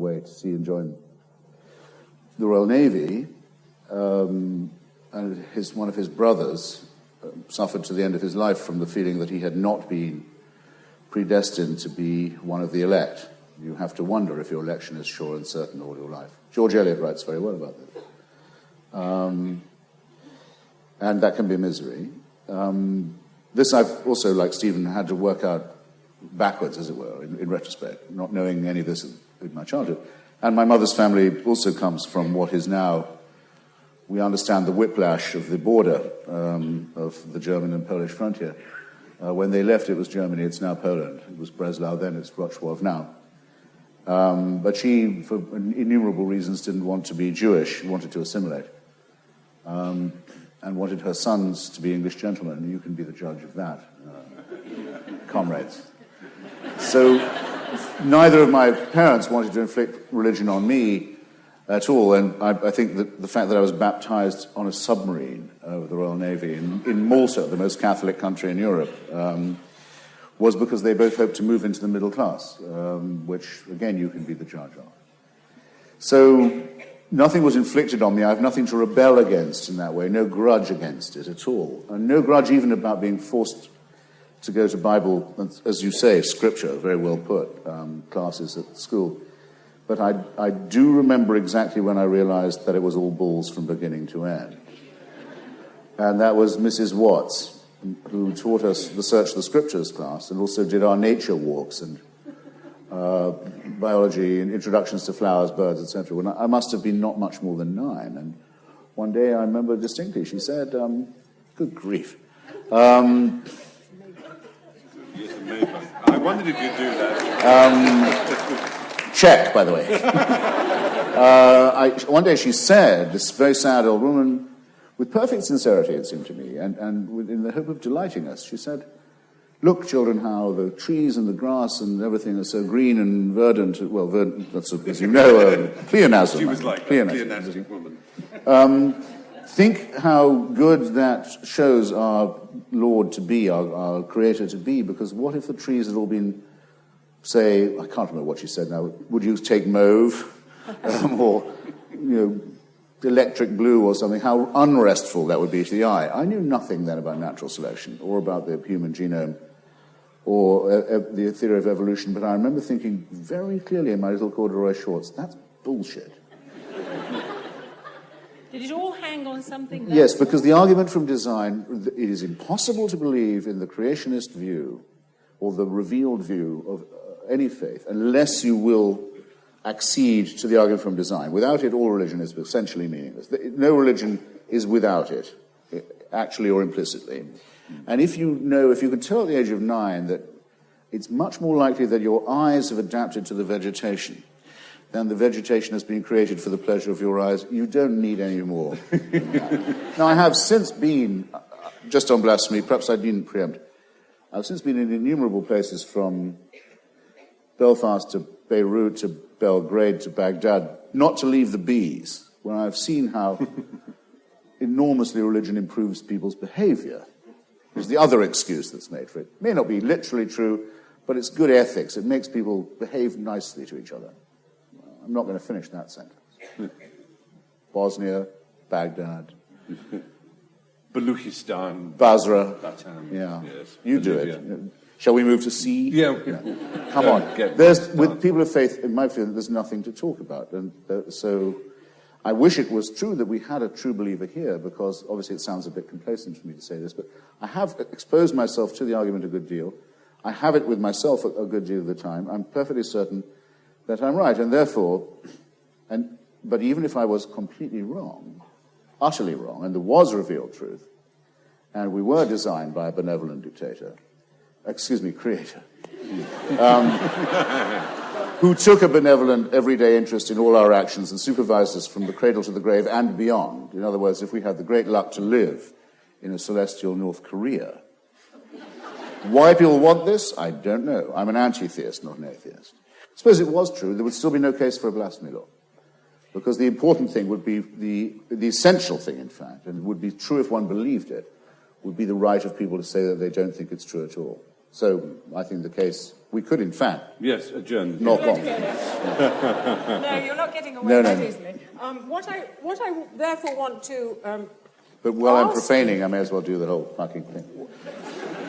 away to sea and join the Royal Navy, and one of his brothers suffered to the end of his life from the feeling that he had not been predestined to be one of the elect. You have to wonder if your election is sure and certain all your life. George Eliot writes very well about this. And that can be misery. This I've also, like Stephen, had to work out backwards, as it were, in retrospect, not knowing any of this in my childhood. And my mother's family also comes from what is now, we understand, the whiplash of the border of the German and Polish frontier. When they left, it was Germany, it's now Poland. It was Breslau then, it's Wrocław now. But she, for innumerable reasons, didn't want to be Jewish, wanted to assimilate, and wanted her sons to be English gentlemen. You can be the judge of that, comrades. So neither of my parents wanted to inflict religion on me at all, and I think that the fact that I was baptized on a submarine of the Royal Navy in Malta, the most Catholic country in Europe, was because they both hoped to move into the middle class, which, again, you can be the judge of. So nothing was inflicted on me. I have nothing to rebel against in that way, no grudge against it at all, and no grudge even about being forced to go to Bible, as you say, scripture, very well put, classes at school. But I do remember exactly when I realized that it was all balls from beginning to end. And that was Mrs. Watts, who taught us the Search the Scriptures class and also did our nature walks and biology and introductions to flowers, birds, etc. When I must have been not much more than 9. And one day I remember distinctly, she said, good grief. I wondered if you'd do that. Check, by the way. One day she said, this very sad old woman, with perfect sincerity, it seemed to me, and in the hope of delighting us, she said, look, children, how the trees and the grass and everything are so green and verdant. Well, verdant, that's, as you know, pleonasm. She was like a pleonastic woman. Think how good that shows our Lord to be, our Creator to be, because what if the trees had all been, say, I can't remember what she said now, would you take mauve or, electric blue or something, how unrestful that would be to the eye. I knew nothing then about natural selection or about the human genome or the theory of evolution, but I remember thinking very clearly in my little corduroy shorts, that's bullshit. Did it all hang on something? Yes, because the argument from design, it is impossible to believe in the creationist view or the revealed view of any faith unless you will accede to the argument from design. Without it, all religion is essentially meaningless. No religion is without it, actually or implicitly. And if you can tell at the age of 9 that it's much more likely that your eyes have adapted to the vegetation than the vegetation has been created for the pleasure of your eyes, you don't need any more. Now, I have since been, just on blasphemy, perhaps I didn't preempt, I've since been in innumerable places from Belfast to Beirut to Belgrade to Baghdad, not to leave the bees, when I've seen how enormously religion improves people's behavior. There's the other excuse that's made for it. It may not be literally true, but it's good ethics. It makes people behave nicely to each other. I'm not going to finish that sentence. Bosnia, Baghdad, Baluchistan, Basra. Batam. Yeah, yes. you do it. Shall we move to C? Yeah. Come on. With people of faith, in my feeling, there's nothing to talk about. And so I wish it was true that we had a true believer here, because obviously it sounds a bit complacent for me to say this, but I have exposed myself to the argument a good deal. I have it with myself a good deal of the time. I'm perfectly certain that I'm right, and therefore, but even if I was completely wrong, utterly wrong, and there was revealed truth, and we were designed by a benevolent creator, who took a benevolent, everyday interest in all our actions and supervised us from the cradle to the grave and beyond. In other words, if we had the great luck to live in a celestial North Korea. Why people want this, I don't know. I'm an anti-theist, not an atheist. Suppose it was true, there would still be no case for a blasphemy law. Because the important thing would be, the essential thing, in fact, and it would be true if one believed it, would be the right of people to say that they don't think it's true at all. So I think the case, we could in fact Yes, adjourn. knock on. No, you're not getting away No. that easily. What I therefore want to But while I'm ask- profaning, I may as well do the whole fucking thing.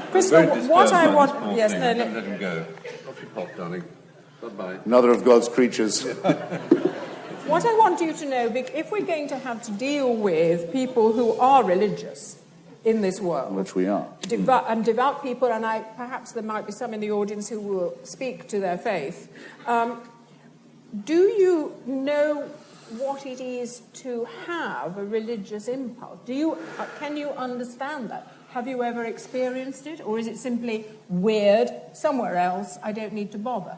Christopher, what I want... Paul Yes, thing. no, Let no. him go. Off you pop, darling. Bye-bye. Another of God's creatures. What I want you to know, if we're going to have to deal with people who are religious in this world, Which we are. devout people, and perhaps there might be some in the audience who will speak to their faith, do you know what it is to have a religious impulse? Can you understand that? Have you ever experienced it? Or is it simply weird, somewhere else, I don't need to bother?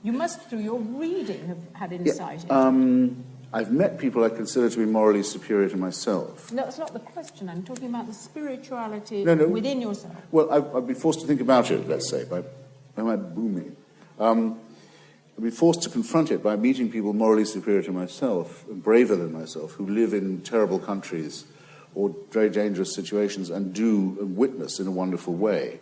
You must, through your reading, have had insight into it. I've met people I consider to be morally superior to myself. No, that's not the question. I'm talking about the spirituality No. within yourself. Well, I'd be forced to think about it, let's say, by my booming. I'd be forced to confront it by meeting people morally superior to myself, and braver than myself, who live in terrible countries or very dangerous situations and do and witness in a wonderful way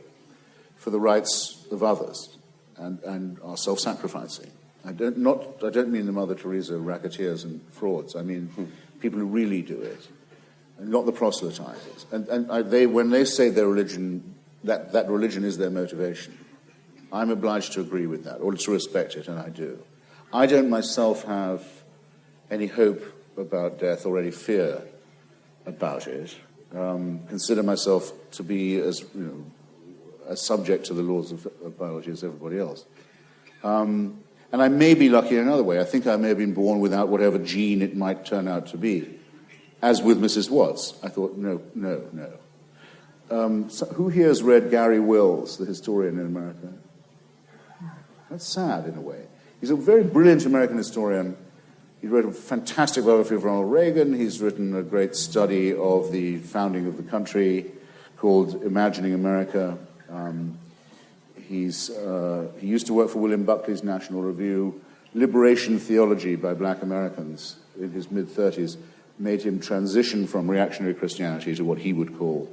for the rights of others and are self-sacrificing. I don't mean the Mother Teresa racketeers and frauds. I mean people who really do it, and not the proselytizers. When they say their religion, that religion is their motivation, I'm obliged to agree with that, or to respect it, and I do. I don't myself have any hope about death or any fear about it. Consider myself to be as subject to the laws of biology as everybody else. And I may be lucky in another way. I think I may have been born without whatever gene it might turn out to be. As with Mrs. Watts, I thought, no. So who here has read Gary Wills, the historian in America? That's sad in a way. He's a very brilliant American historian. He wrote a fantastic biography of Ronald Reagan. He's written a great study of the founding of the country called Imagining America. He used to work for William Buckley's National Review. Liberation theology by black Americans in his mid-30s made him transition from reactionary Christianity to what he would call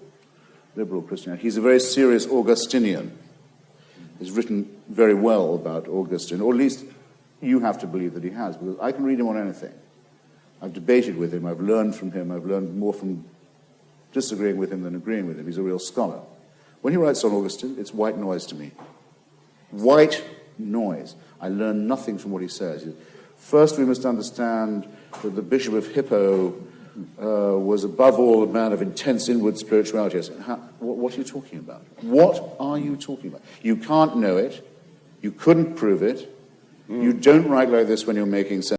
liberal Christianity. He's a very serious Augustinian. He's written very well about Augustine, or at least you have to believe that he has, because I can read him on anything. I've debated with him, I've learned from him, I've learned more from disagreeing with him than agreeing with him. He's a real scholar. When he writes on Augustine, it's white noise to me. White noise. I learn nothing from what he says. First, we must understand that the Bishop of Hippo was above all a man of intense inward spirituality. I said, what are you talking about? What are you talking about? You can't know it. You couldn't prove it. You don't write like this when you're making sense.